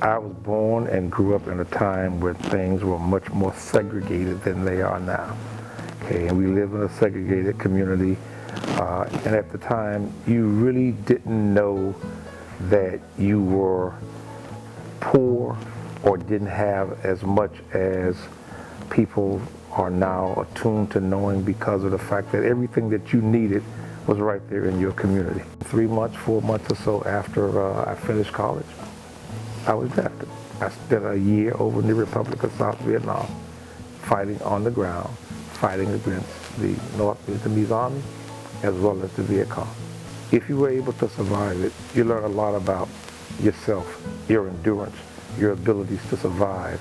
I was born and grew up in a time where things were much more segregated than they are now. Okay, and we live in a segregated community, and at the time, you really didn't know that you were poor or didn't have as much as people are now attuned to knowing, because of the fact that everything that you needed was right there in your community. 3 months, 4 months or so after I finished college, I was drafted. I spent a year over in the Republic of South Vietnam, fighting on the ground, fighting against the North Vietnamese Army, as well as the Viet Cong. If you were able to survive it, you learn a lot about yourself, your endurance, your abilities to survive,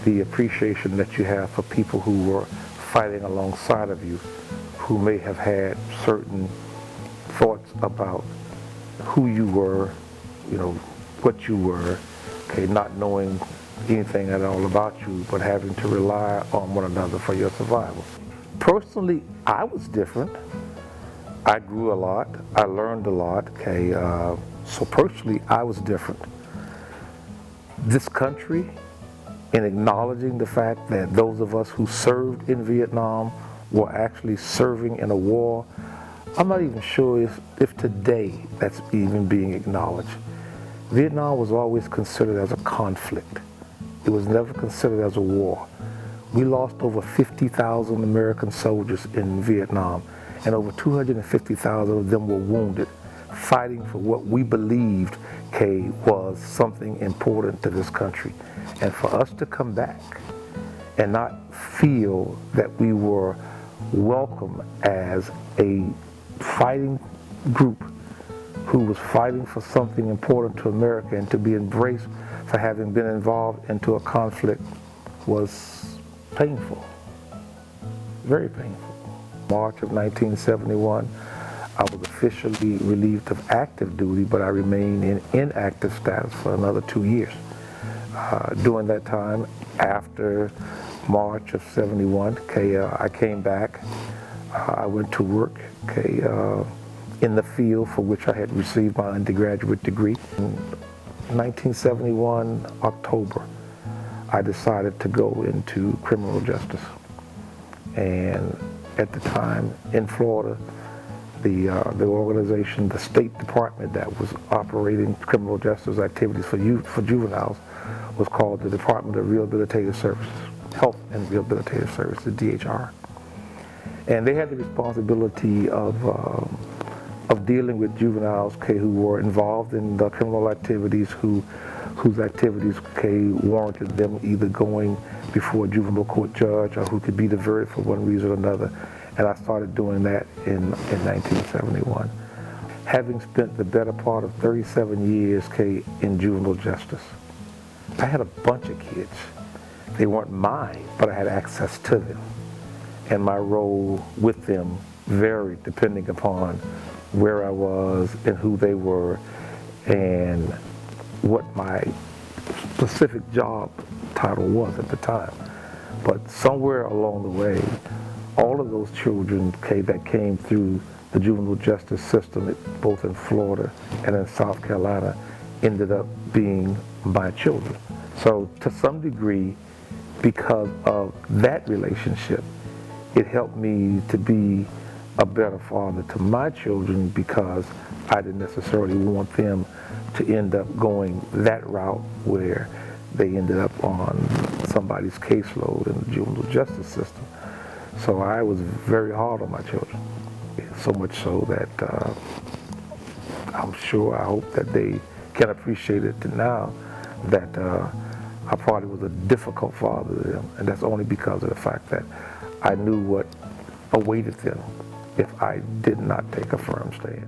the appreciation that you have for people who were fighting alongside of you, who may have had certain thoughts about who you were, what you were, okay, not knowing anything at all about you, but having to rely on one another for your survival. Personally, I was different. I grew a lot. I learned a lot, okay, so personally, I was different. This country, in acknowledging the fact that those of us who served in Vietnam were actually serving in a war, I'm not even sure if today that's even being acknowledged. Vietnam was always considered as a conflict. It was never considered as a war. We lost over 50,000 American soldiers in Vietnam, and over 250,000 of them were wounded, fighting for what we believed, was something important to this country. And for us to come back and not feel that we were welcome as a fighting group who was fighting for something important to America, and to be embraced for having been involved into a conflict was painful, very painful. March of 1971, I was officially relieved of active duty, but I remained in inactive status for another 2 years. During that time, after March of 71, I came back. I went to work, in the field for which I had received my undergraduate degree. In 1971, October, I decided to go into criminal justice. And at the time in Florida, the organization, the State Department that was operating criminal justice activities for juveniles was called the Department of Rehabilitative Services, Health and Rehabilitative Services, DHR. And they had the responsibility of dealing with juveniles who were involved in the criminal activities, whose activities warranted them either going before a juvenile court judge, or who could be diverted for one reason or another. And I started doing that in 1971. Having spent the better part of 37 years in juvenile justice, I had a bunch of kids. They weren't mine, but I had access to them. And my role with them varied depending upon where I was and who they were and what my specific job title was at the time. But somewhere along the way, all of those children that came through the juvenile justice system, both in Florida and in South Carolina, ended up being my children. So to some degree, because of that relationship, it helped me to be a better father to my children, because I didn't necessarily want them to end up going that route where they ended up on somebody's caseload in the juvenile justice system. So I was very hard on my children, so much so that I hope that they can appreciate it now, that I probably was a difficult father to them, and that's only because of the fact that I knew what awaited them if I did not take a firm stand.